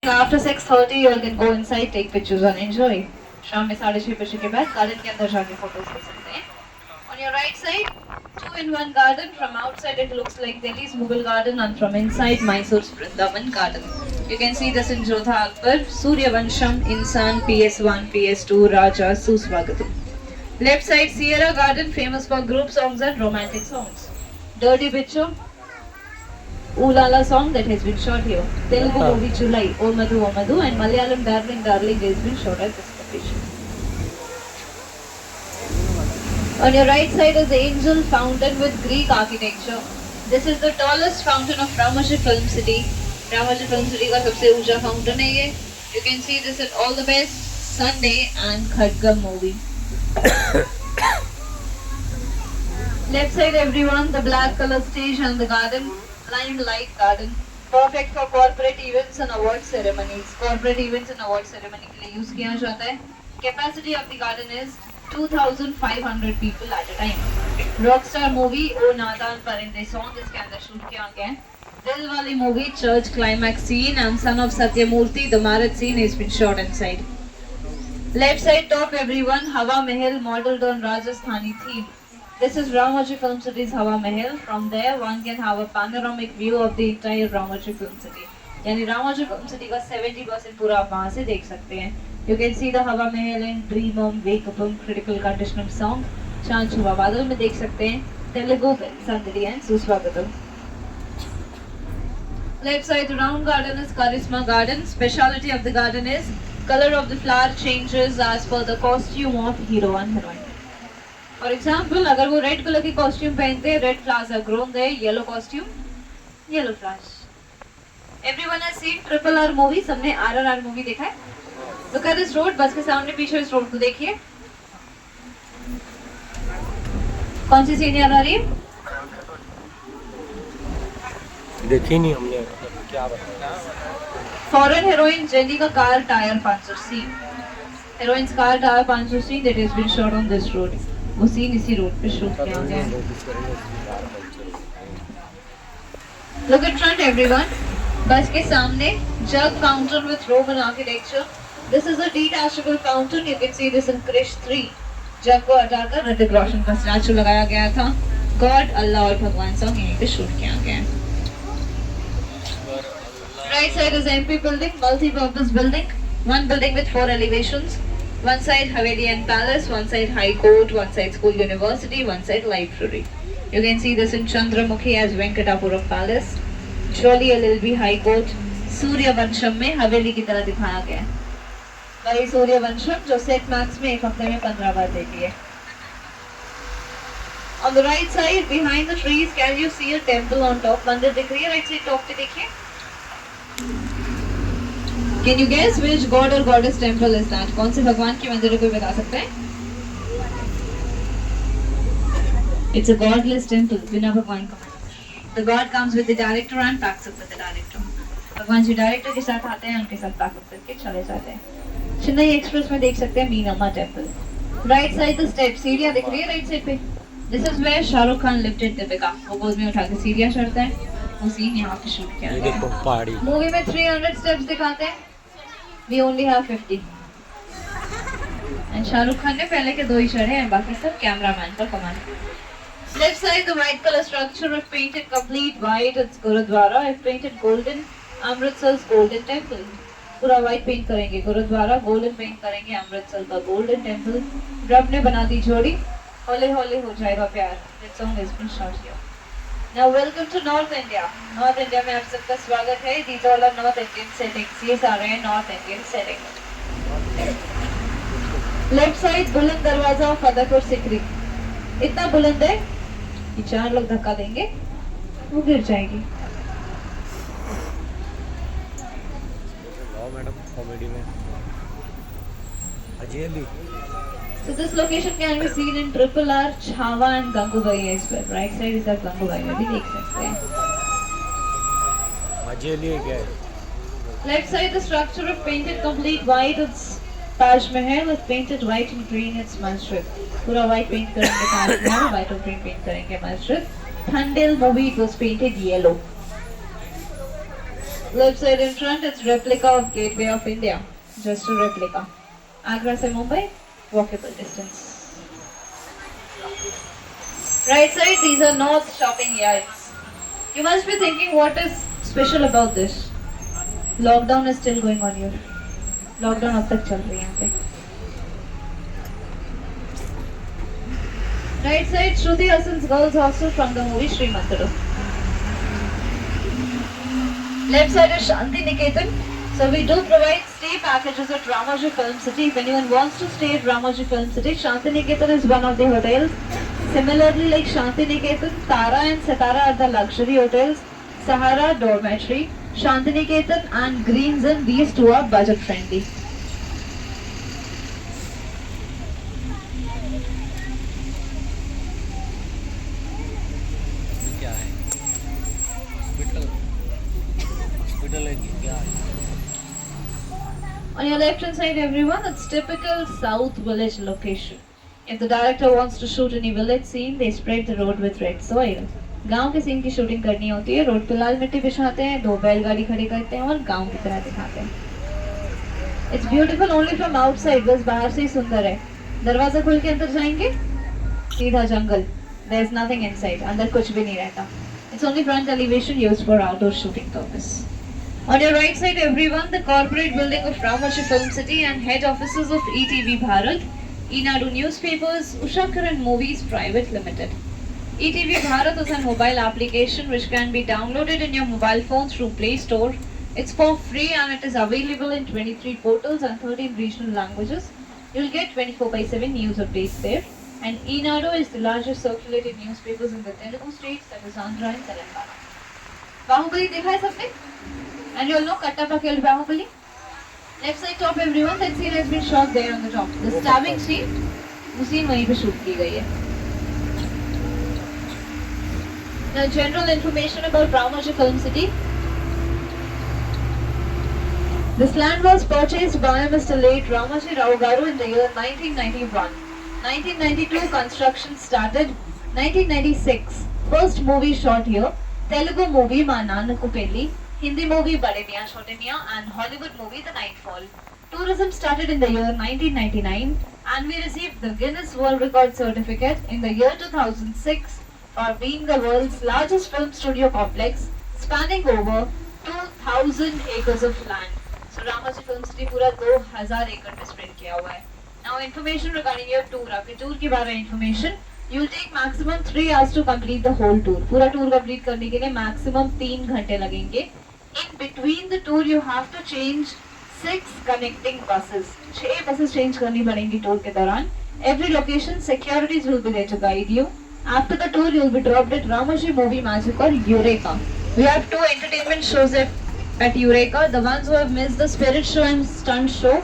So after 6:30 you all can go inside, take pictures and enjoy. शाम में 6:30 के बाद गार्डन के अंदर जाके फोटोज ले सकते हैं. On your right side, two-in-one garden. From outside it looks like Delhi's Mughal garden, and from inside Mysore's Vrindavan garden. You can see this in Jodha Akbar, Suryavansham, Insan, PS1, PS2, Raja, Suswagatam. Left side Sierra garden, famous for group songs and romantic songs. Dirty Bicho, Ooh La La song that has been shot here. Telugu movie Chulai, O Madhu, and Malayalam Darling Darling has been shot at this location. On your right side is the Angel Fountain with Greek architecture. This is the tallest fountain of Ramoji Film City. Ramoji Film City का सबसे ऊंचा fountain है ये. You can see this at All the Best, Sunday and Khadgam movie. Left side everyone, the black color stage and the garden, limelight garden. Perfect for corporate events and award ceremonies. Corporate events and award ceremony के लिए use किया जाता है. Capacity of the garden is 2,500 people at a time. Rockstar movie O Nadan Parinde song इसके अंदर shoot किया गया है. दिल वाली movie church climax scene and Son of Satyamurthi the marriage scene has been shot inside. Left side top everyone, Hawa Mahal modeled on Rajasthani theme. This is Ramoji Film City's Hawa Mahal. From there one can have a panoramic view of the entire Ramoji Film City. यानी Ramoji Film City का 70% पूरा आप वहाँ से देख सकते हैं. You can see the Hawa Mahal in Dream Wake Up Critical Condition song. चांद छुपा बादल में देख सकते हैं. Telugu Sandri and Suswagatam. Left side round garden is Charisma Garden. Speciality of the garden is color of the flower changes as per the costume of hero and heroine. For example, अगर वो red color की costume पहनते हैं, red flowers are grown there. Yellow costume, yellow flowers. Everyone has seen Triple R movie. सबने RRR movie देखा है? Look at this road. बस के सामने पीछे इस रोड को देखिए. कौन सी सीन याद आ रही है? देखी नहीं हमने, क्या बताया? Foreign heroine Jenny का car tire puncture scene. Heroine's car tire puncture scene that has been shot on this road. वो सीन इसी रोड पे शूट किया गया है. Look at front everyone. बस के सामने jug fountain with Roman architecture. This is a detachable fountain. You can see this in Krish 3. जग को हटाकर ऋतिक रोशन का स्टैचू लगाया गया था. God, Allah और भगवान सॉन्ग यहीं पे शूट किया गया है. Right side is MP building, multi-purpose building. One building with 4 elevations. One side Haveli and Palace, one side High Court, one side School University, one side Library. You can see this in Chandramukhi as Venkatapuram Palace. Jolly LLB High Court. Sooryavansham में हवेली की तरह दिखाया गया है. वही सूर्यवंशम जो set max में एक हफ्ते में 15 बार देती है. On the right side, behind the trees, can you see a temple on top? मंदिर दिख रही है right side top पे देखिए. Can you guess which god or goddess temple is that? कौन से भगवान की मंदिर है, कोई बता सकता है? It's a godless temple, बिना भगवान का. The god comes with the director and packs up with the director. भगवान जी डायरेक्टर के साथ आते हैं, उनके साथ पैकअप करके चले जाते हैं. चेन्नई एक्सप्रेस में देख सकते हैं मीनामा temple. Right side the step, सीढ़ियाँ दिख रही है राइट साइड पे. This is where Shahrukh Khan lifted Deepika. वो गोद में उठा के सीढ़ियाँ चढ़ता है. वो सीन यहाँ पे शूट किया गया है. मूवी में 300 स्टेप्स दिखाते हैं. We only have 50. And Shahrukh Khan ने पहले के 2 ही चढ़े हैं, बाकी सब कैमरामैन का कमाल. Left side the white color structure of painted complete white. It's Gurudwara. I've painted golden. Amritsar golden temple. पूरा व्हाइट पेंट करेंगे गुरुद्वारा, गोल्डन पेंट करेंगे अमृतसर का गोल्डन टेम्पल. रब ने बना दी जोड़ी, होले होले हो जाएगा प्यार. That song has been shot here. Now welcome to North India. North India में आप सबका स्वागत है. These all are North Indian settings. ये सारे हैं North Indian settings. Left side बुलंद दरवाजा फतेहपुर सिकरी. इतना बुलंद है कि 4 लोग धक्का देंगे वो गिर जाएगी. मैडम कॉमेडी में Ajay. So this location can be seen in Triple R, Chhava and Gangubai as well. Right side is that Gangubai में भी देख सकते हैं. अजय लिए क्या है? Left side the structure of painted complete white. It's Taj Mahal with painted white and green. It's Masjid. पूरा white paint करेंगे Taj Mahal, white और green paint करेंगे Masjid. Thandel movie it was painted yellow. Left side in front, it's replica of Gateway of India. Just a replica. Agra se Mumbai, walkable distance. Right side, these are North shopping yards. You must be thinking what is special about this. Lockdown is still going on here. Lockdown अब तक चल रही है यहाँ पे. Right side, Shruti Hassan's girls hostel from the movie Srimantaru. Left side is Shanti Niketan. So we do provide stay packages at Ramoji Film City. If anyone wants to stay at Ramoji Film City, Shanti Niketan is one of the hotels. Similarly, like Shanti Niketan, Tara and Satara are the luxury hotels. Sahara dormitory, Shanti Niketan and Greens Inn, these two are budget friendly. क्या है hospital है कि क्या है On your left hand side, everyone, it's typical South Village location. If the director wants to shoot any village scene, they spread the road with red soil. गांव के scene की shooting करनी होती है, रोड पे लाल मिट्टी बिछाते हैं, 2 बैलगाड़ी खड़ी करते हैं और गांव की तरह दिखाते हैं. It's beautiful only from outside, बस बाहर से ही सुंदर है. दरवाजा खोल के अंदर जाएंगे, सीधा जंगल. There's nothing inside, अंदर कुछ भी नहीं रहता. It's only front elevation used for outdoor shooting purpose. On your right side, everyone, the corporate building of Ramoji Film City and head offices of ETV Bharat, Enadu Newspapers, Usha Kiran Movies Private Limited. ETV Bharat is a mobile application which can be downloaded in your mobile phone through Play Store. It's for free and it is available in 23 portals and 13 regional languages. You'll get 24/7 news updates there. And Enadu is the largest circulated newspapers in the Telugu states, that is Andhra and Telangana. Bahubali देखा है सबने? And you'll know Kattappa killed Bahubali. Left side top everyone, that scene has been shot there on the top. The stabbing scene, वो scene वहीं पे shoot की गई है. Now general information about Ramoji Film City. This land was purchased by Mr. late Ramoji Rao Garu in the year 1991. 1992 construction started. 1996 first movie shot here. Telugu movie Ma Nannaku Pelli. Hindi movie Bade Miyan Chote Miyan and Hollywood movie The Nightfall. Tourism started in the year 1999 and we received the Guinness World Record certificate in the year 2006 for being the world's largest film studio complex spanning over 2000 acres of land. So Ramoji Film City पूरा 2000 एकड़ में spread किया हुआ है. Now information regarding your tour. आपके tour के बारे में information. You will take maximum 3 hours to complete the whole tour. पूरा tour complete करने के लिए maximum 3 घंटे लगेंगे. In between the tour you have to change 6 connecting buses. 6 buses change करनी पड़ेंगी tour के दौरान. Every location securities will be there to guide you. After the tour you will be dropped at Ramoji Movie Magic or Eureka. We have 2 entertainment shows at Eureka. The ones who have missed the Spirit Show and Stunt Show.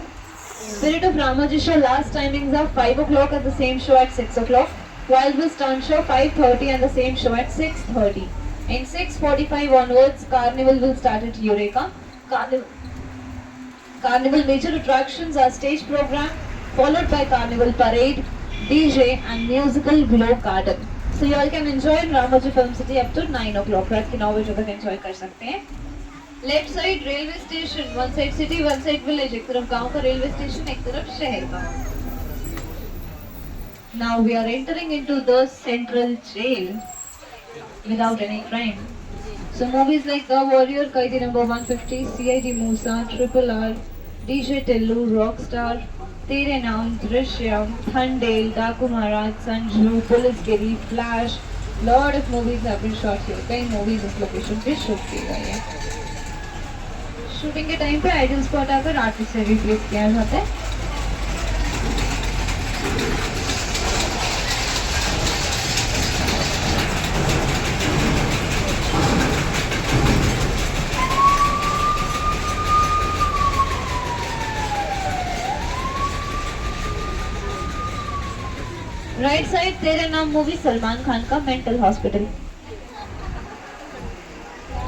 Spirit of Ramoji Show last timings are 5 o'clock and the same show at 6 o'clock. Wild Bill Stunt Show 5:30 and the same show at 6:30. In 6:45 onwards, Carnival will start at Eureka. Carnival major attractions are stage program, followed by Carnival parade, DJ and musical glow garden. So you all can enjoy in Ramoji Film City up to 9 o'clock. रात के 9 बजे तक enjoy कर सकते हैं. Left side railway station, one side city, one side village. एक तरफ गांव का railway station, एक तरफ शहर का. Now we are entering into the central jail without any crime. So movies like The Warrior, Kaidi number 150, CID Musa, Triple R, DJ Tillu, Rockstar, Tere Naam, Drishyam, Thandale, Daku Maharaj, Sanju, Police Giri, Flash, lot of movies have been shot here. कई movies इस location पे shoot की गई है. Shooting के time पे ideal spot आकर artist से replace किया जाता है. राइट साइड तेरे नाम मूवी सलमान खान का mental hospital.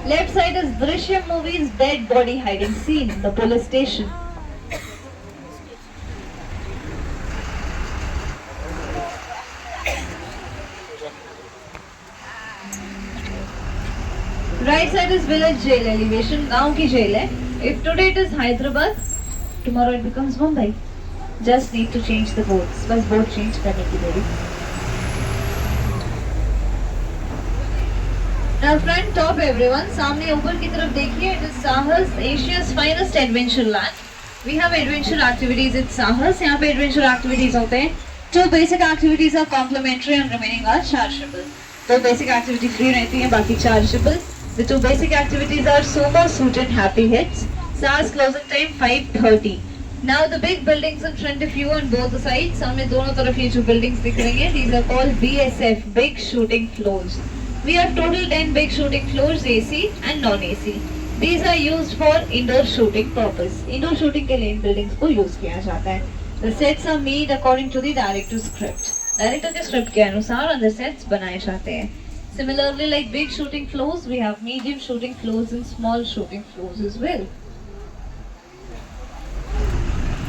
Left side is Drishyam movies dead body hiding seen the police station. Right side is village jail elevation, गांव की jail है. If today it is Hyderabad, tomorrow it becomes Mumbai. Just need to change the boards. बस board change करने की देरी. Now front top everyone, सामने ऊपर की तरफ देखिए, it is Sahas, Asia's finest adventure land. We have adventure activities at Sahas. यहाँ पे adventure activities होते हैं. Two basic activities are complimentary and remaining are chargeable. दो basic activity free रहती हैं, बाकी chargeable. The two basic activities are Sumo Suit and Happy Hits. Sahas closing time 5:30. Now the big buildings in front of you on both the sides. सामने दोनों तरफ ये जो buildings दिख रही हैं, these are called BSF, Big Shooting Floors. We have total 10 big shooting floors, AC and non-AC. These are used for indoor shooting purpose. Indoor shooting के लिए इन buildings को use किया जाता है. The sets are made according to the director's script. Director के script के अनुसार अंदर sets बनाए जाते हैं. Similarly, like big shooting floors, we have medium shooting floors and small shooting floors as well.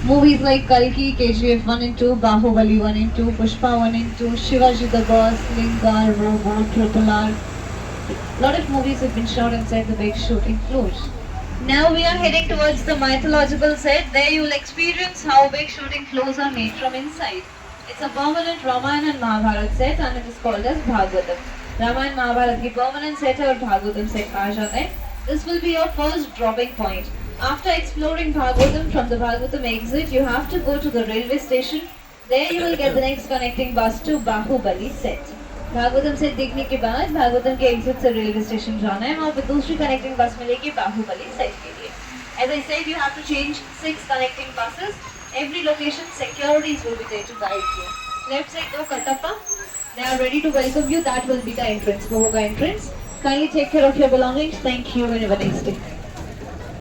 Movies like Kalki, KGF 1 and 2, Bahubali 1 and 2, Pushpa 1 and 2, Shivaji the Boss, Linga, Robo, Triple R. Lot of movies have been shot inside the big shooting floors. Now we are heading towards the mythological set. There you will experience how big shooting floors are made from inside. It's a permanent Ramayana and Mahabharata set and it is called as Bhagavatam. Ramayan Mahabharat की permanent set है और Bhagavatam set कहा जाता है. This will be your first dropping point. After exploring Bhagavatam, from the Bhagavatam exit, you have to go to the railway station. There you will get the next connecting bus to Bahubali set. Bhagavatam set देखने के बाद भागवतम के exit से railway station जाना है. वहाँ पे दूसरी connecting bus मिलेगी बाहुबली सेट के लिए. As I said, you have to change 6 connecting buses. Every location securities will be there to guide you. Left side दो Kattappa. They are ready to welcome you. That will be the entrance. Mohoga entrance. Kindly take care of your belongings. Thank you and have a nice day.